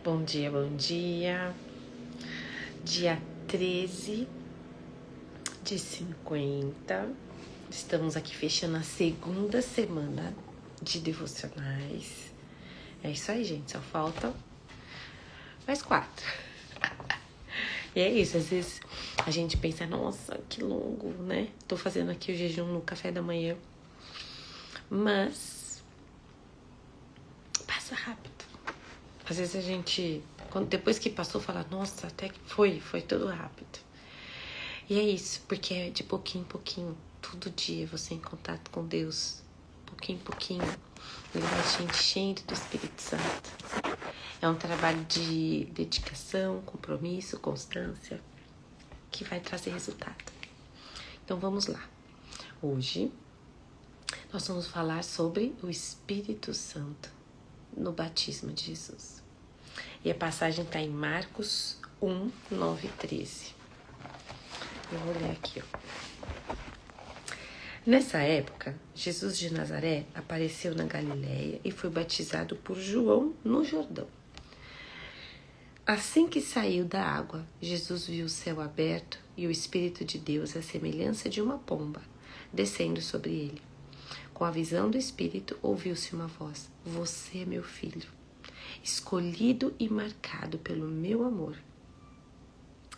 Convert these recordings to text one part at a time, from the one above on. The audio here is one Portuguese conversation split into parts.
Bom dia, bom dia. Dia 13 de 50. Estamos aqui fechando a segunda semana de devocionais. É isso aí, gente. Só falta mais 4. E é isso. Às vezes a gente pensa, nossa, que longo, né? Tô fazendo aqui o jejum no café da manhã. Mas passa rápido. Às vezes a gente, depois que passou, fala, nossa, até que foi tudo rápido. E é isso, porque é de pouquinho em pouquinho, todo dia você em contato com Deus, pouquinho em pouquinho, Ele vai te enchendo do Espírito Santo. É um trabalho de dedicação, compromisso, constância, que vai trazer resultado. Então vamos lá. Hoje nós vamos falar sobre o Espírito Santo no batismo de Jesus. E a passagem está em Marcos 1, 9 e 13. Eu vou ler aqui, ó. Nessa época, Jesus de Nazaré apareceu na Galiléia e foi batizado por João no Jordão. Assim que saiu da água, Jesus viu o céu aberto e o Espírito de Deus, à semelhança de uma pomba, descendo sobre ele. Com a visão do Espírito, ouviu-se uma voz: Você é meu filho, escolhido e marcado pelo meu amor,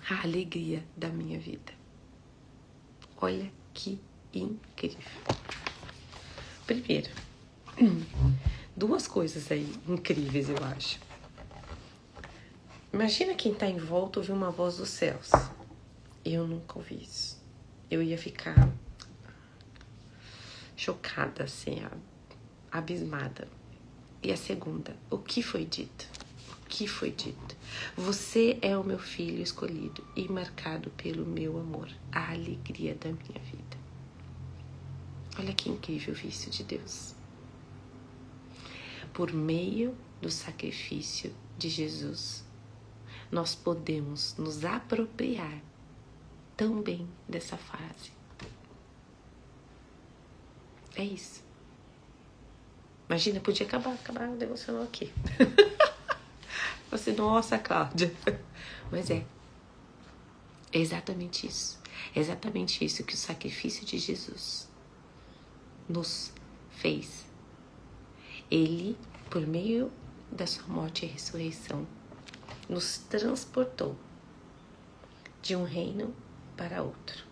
a alegria da minha vida. Olha que incrível. Primeiro, duas coisas aí incríveis, eu acho. Imagina quem tá em volta ouvir uma voz dos céus. Eu nunca ouvi isso. Eu ia ficar chocada, assim, abismada. E a segunda, o que foi dito? O que foi dito? Você é o meu filho escolhido e marcado pelo meu amor, a alegria da minha vida. Olha que incrível o vício de Deus. Por meio do sacrifício de Jesus, nós podemos nos apropriar também dessa fase. É isso. Imagina, podia acabar o devocional aqui. Você, nossa, Cláudia. Mas é exatamente isso. É exatamente isso que o sacrifício de Jesus nos fez. Ele, por meio da sua morte e ressurreição, nos transportou de um reino para outro.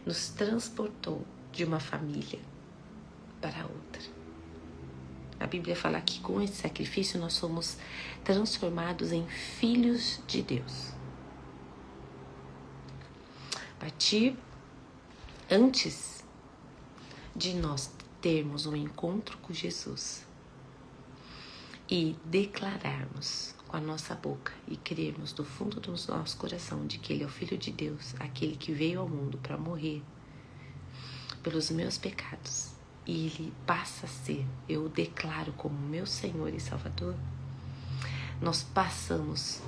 Nos transportou de uma família para outra. A Bíblia fala que com esse sacrifício nós somos transformados em filhos de Deus. A partir antes de nós termos um encontro com Jesus e declararmos com a nossa boca e crermos do fundo do nosso coração de que Ele é o Filho de Deus, aquele que veio ao mundo para morrer pelos meus pecados, e Ele passa a ser, eu o declaro como meu Senhor e Salvador, nós passamos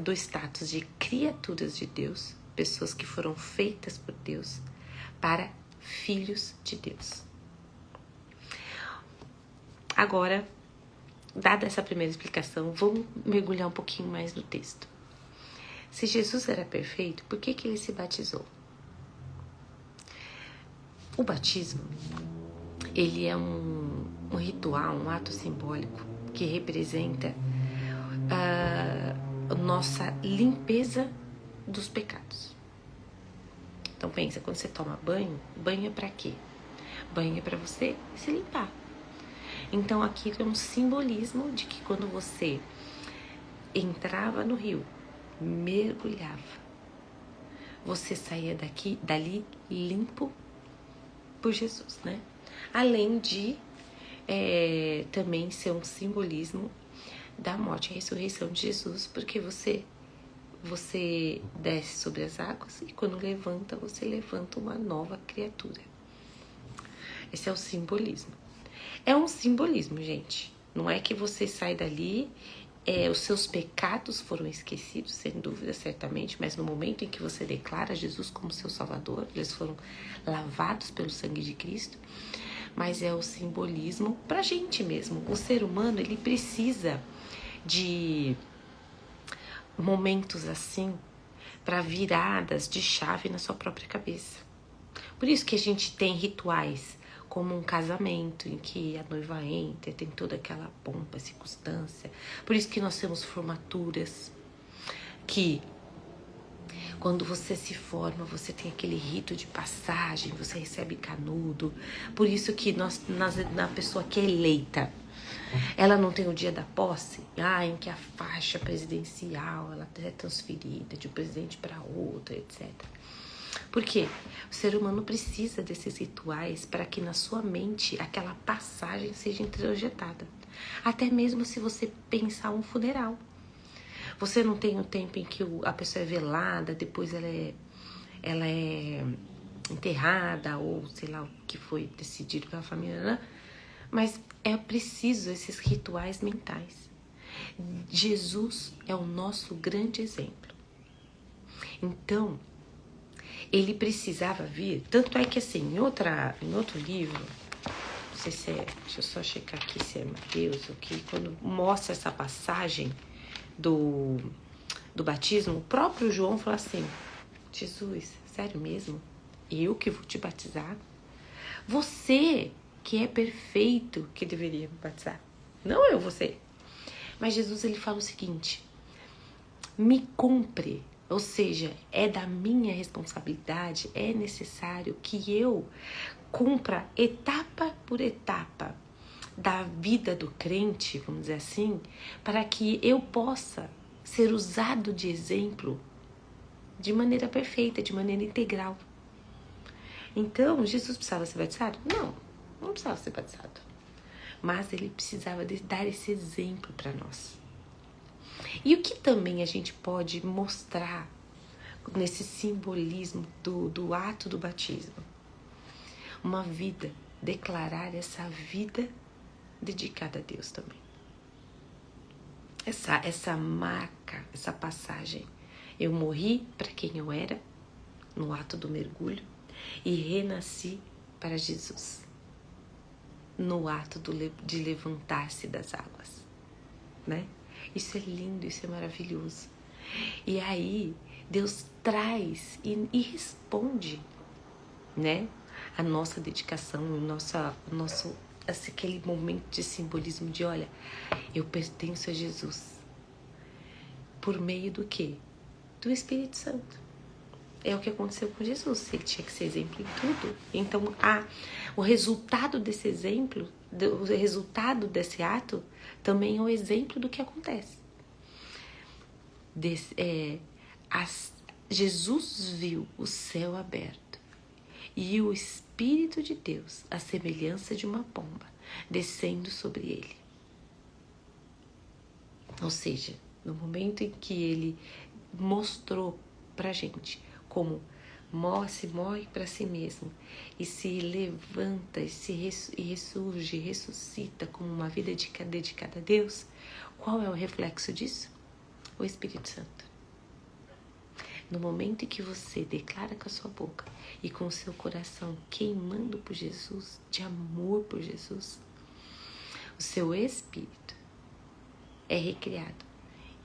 do status de criaturas de Deus, pessoas que foram feitas por Deus, para filhos de Deus. Agora, dada essa primeira explicação, vamos mergulhar um pouquinho mais no texto. Se Jesus era perfeito, por que Ele se batizou? O batismo, ele é um ritual, um ato simbólico que representa a nossa limpeza dos pecados. Então pensa, quando você toma banho é para quê? Banho é para você se limpar. Então aquilo é um simbolismo de que quando você entrava no rio, mergulhava, você saía dali limpo por Jesus, né? Além de também ser um simbolismo da morte e ressurreição de Jesus, porque você desce sobre as águas e quando levanta, você levanta uma nova criatura. Esse é o simbolismo. É um simbolismo, gente. Não é que você sai dali, os seus pecados foram esquecidos, sem dúvida, certamente, mas no momento em que você declara Jesus como seu Salvador, eles foram lavados pelo sangue de Cristo, mas é o simbolismo pra gente mesmo. O ser humano, ele precisa de momentos assim para viradas de chave na sua própria cabeça. Por isso que a gente tem rituais como um casamento em que a noiva entra, tem toda aquela pompa, circunstância. Por isso que nós temos formaturas que quando você se forma, você tem aquele rito de passagem, você recebe canudo. Por isso que na pessoa que é eleita, ela não tem o dia da posse, em que a faixa presidencial ela é transferida de um presidente para outro, etc. Por quê? O ser humano precisa desses rituais para que na sua mente aquela passagem seja introjetada. Até mesmo se você pensar um funeral. Você não tem o tempo em que a pessoa é velada, depois ela é enterrada, ou sei lá o que foi decidido pela família, né? Mas é preciso esses rituais mentais. Jesus é o nosso grande exemplo. Então, ele precisava vir, tanto é que assim, em outro livro, não sei se é, deixa eu só checar aqui se é Mateus ou que, quando mostra essa passagem do batismo, o próprio João fala assim: Jesus, sério mesmo? Eu que vou te batizar? Você que é perfeito que deveria me batizar, não eu, você. Mas Jesus, ele fala o seguinte: me cumpre, ou seja, é da minha responsabilidade, é necessário que eu cumpra etapa por etapa da vida do crente, vamos dizer assim, para que eu possa ser usado de exemplo de maneira perfeita, de maneira integral. Então, Jesus precisava ser batizado? Não precisava ser batizado. Mas ele precisava dar esse exemplo para nós. E o que também a gente pode mostrar nesse simbolismo do ato do batismo? Uma vida, declarar essa vida dedicada a Deus também. Essa marca, essa passagem. Eu morri para quem eu era, no ato do mergulho, e renasci para Jesus, no ato de levantar-se das águas, né? Isso é lindo, isso é maravilhoso. E aí, Deus traz e responde, né? A nossa dedicação, aquele momento de simbolismo de, olha, eu pertenço a Jesus. Por meio do quê? Do Espírito Santo. É o que aconteceu com Jesus. Ele tinha que ser exemplo em tudo. Então, o resultado desse exemplo, o resultado desse ato, também é o exemplo do que acontece. Jesus viu o céu aberto e o Espírito de Deus, a semelhança de uma pomba, descendo sobre ele. Ou seja, no momento em que ele mostrou pra gente como se morre para si mesmo e se levanta e ressurge, ressuscita como uma vida dedicada a Deus, qual é o reflexo disso? O Espírito Santo. No momento em que você declara com a sua boca e com o seu coração queimando por Jesus, de amor por Jesus, o seu espírito é recriado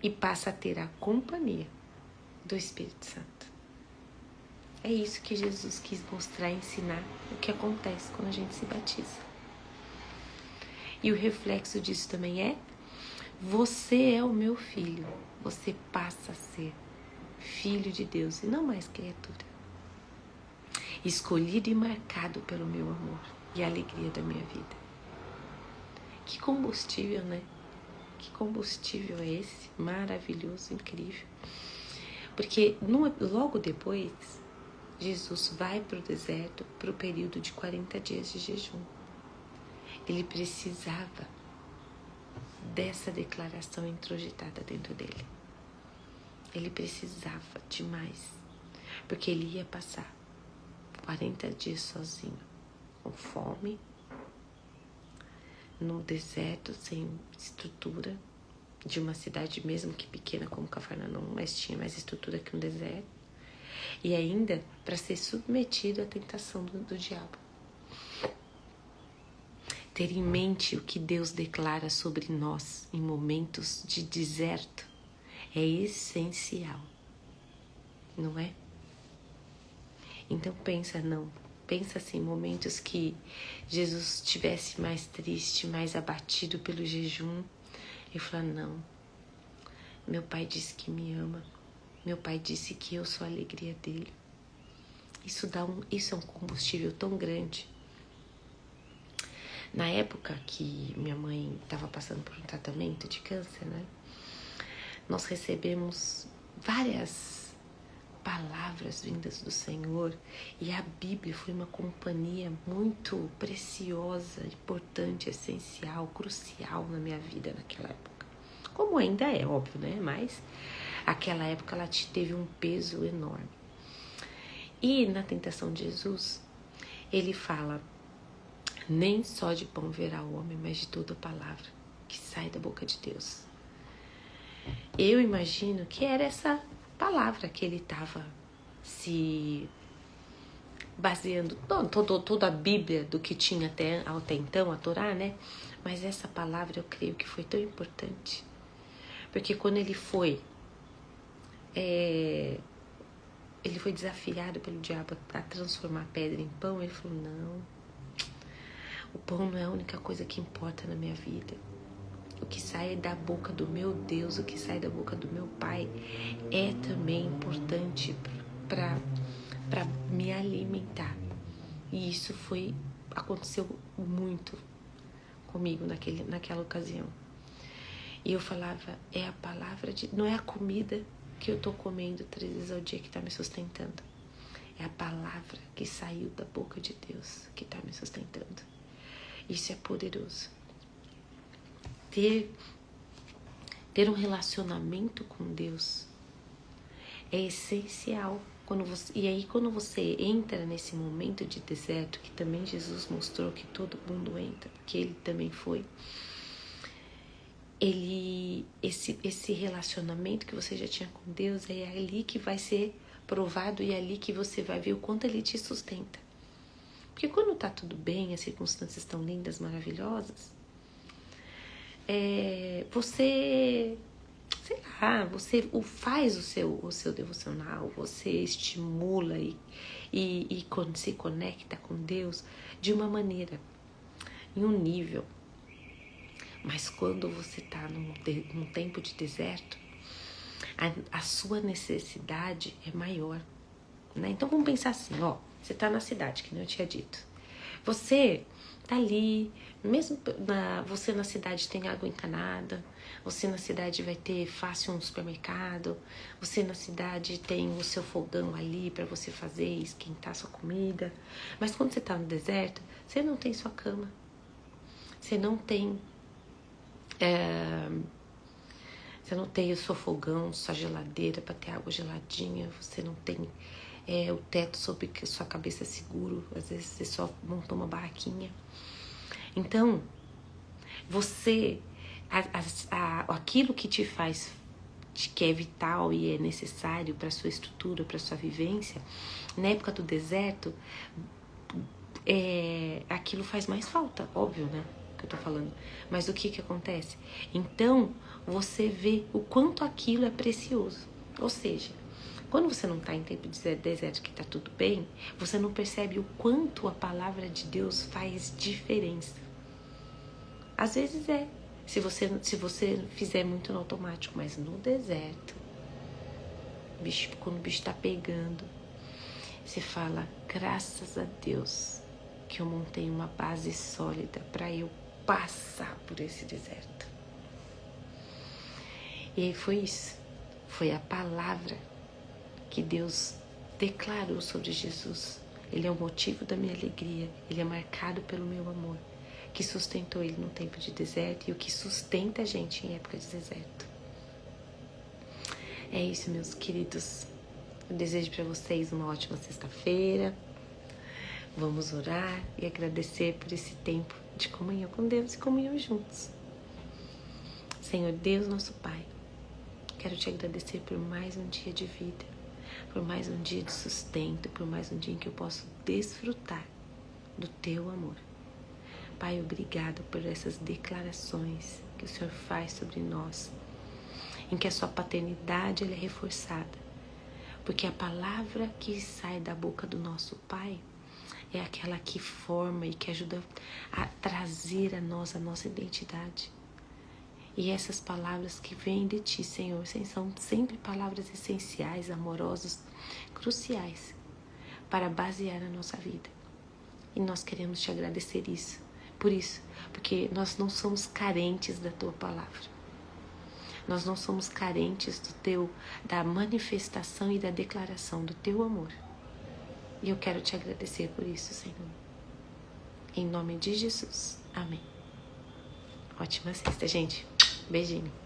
e passa a ter a companhia do Espírito Santo. É isso que Jesus quis mostrar e ensinar, o que acontece quando a gente se batiza. E o reflexo disso também é: você é o meu filho, você passa a ser filho de Deus e não mais criatura. Escolhido e marcado pelo meu amor e a alegria da minha vida. Que combustível, né? Que combustível é esse? Maravilhoso, incrível. Porque logo depois, Jesus vai para o deserto para o período de 40 dias de jejum. Ele precisava dessa declaração introjetada dentro dele. Ele precisava demais, porque ele ia passar 40 dias sozinho, com fome, no deserto, sem estrutura, de uma cidade mesmo que pequena como Cafarnaum, mas tinha mais estrutura que um deserto, e ainda para ser submetido à tentação do diabo. ter em mente o que Deus declara sobre nós em momentos de deserto é essencial, não é? Então pensa assim, momentos que Jesus estivesse mais triste, mais abatido pelo jejum, e fala, não, meu pai disse que me ama, meu pai disse que eu sou a alegria dele. Isso é um combustível tão grande. Na época que minha mãe estava passando por um tratamento de câncer, né? Nós recebemos várias palavras vindas do Senhor e a Bíblia foi uma companhia muito preciosa, importante, essencial, crucial na minha vida naquela época. Como ainda é, óbvio, né? Mas aquela época ela teve um peso enorme. E na tentação de Jesus, ele fala, nem só de pão verá o homem, mas de toda palavra que sai da boca de Deus. Eu imagino que era essa palavra que ele estava se baseando, toda a Bíblia do que tinha até então, a Torá, né? Mas essa palavra eu creio que foi tão importante. Porque quando ele foi desafiado pelo diabo a transformar a pedra em pão, ele falou, não, o pão não é a única coisa que importa na minha vida. O que sai da boca do meu Deus, o que sai da boca do meu Pai é também importante para me alimentar. E isso aconteceu muito comigo naquela ocasião. E eu falava, é a palavra não é a comida que eu tô comendo 3 vezes ao dia que tá me sustentando. É a palavra que saiu da boca de Deus que tá me sustentando. Isso é poderoso. Ter um relacionamento com Deus é essencial. E aí quando você entra nesse momento de deserto, que também Jesus mostrou que todo mundo entra, porque ele também foi, esse relacionamento que você já tinha com Deus é ali que vai ser provado e é ali que você vai ver o quanto ele te sustenta. Porque quando tá tudo bem, as circunstâncias estão lindas, maravilhosas, você, sei lá, você faz o seu devocional, você estimula e quando se conecta com Deus de uma maneira, em um nível. Mas quando você está num tempo de deserto, a sua necessidade é maior, né? Então vamos pensar assim, você está na cidade, que nem eu tinha dito. Você tá ali, mesmo você na cidade tem água encanada, você na cidade vai ter fácil um supermercado, você na cidade tem o seu fogão ali para você fazer e esquentar sua comida. Mas quando você tá no deserto, você não tem sua cama, você não tem o seu fogão, sua geladeira para ter água geladinha, você não tem o teto sobre sua cabeça seguro, às vezes você só montou uma barraquinha. Então, aquilo que te faz, que é vital e é necessário para sua estrutura, para sua vivência, na época do deserto, aquilo faz mais falta, óbvio, né? Que eu tô falando. Mas o que acontece? Então, você vê o quanto aquilo é precioso. Ou seja, quando você não está em tempo de deserto que está tudo bem, você não percebe o quanto a palavra de Deus faz diferença. Às vezes se você fizer muito no automático, mas no deserto, quando o bicho está pegando, você fala, graças a Deus que eu montei uma base sólida para eu passar por esse deserto. E aí foi isso, foi a palavra que Deus declarou sobre Jesus. Ele é o motivo da minha alegria, ele é marcado pelo meu amor, que sustentou ele no tempo de deserto e o que sustenta a gente em época de deserto. É isso, meus queridos. Eu desejo para vocês uma ótima sexta-feira. Vamos orar e agradecer por esse tempo de comunhão com Deus e comunhão juntos. Senhor Deus, nosso Pai, quero te agradecer por mais um dia de vida, por mais um dia de sustento, por mais um dia em que eu posso desfrutar do teu amor. Pai, obrigado por essas declarações que o Senhor faz sobre nós, em que a sua paternidade ela é reforçada, porque a palavra que sai da boca do nosso Pai é aquela que forma e que ajuda a trazer a nós a nossa identidade. E essas palavras que vêm de Ti, Senhor, são sempre palavras essenciais, amorosas, cruciais para basear a nossa vida. E nós queremos Te agradecer por isso, porque nós não somos carentes da Tua palavra. Nós não somos carentes da manifestação e da declaração do Teu amor. E eu quero Te agradecer por isso, Senhor. Em nome de Jesus. Amém. Ótima sexta, gente. Beijinho.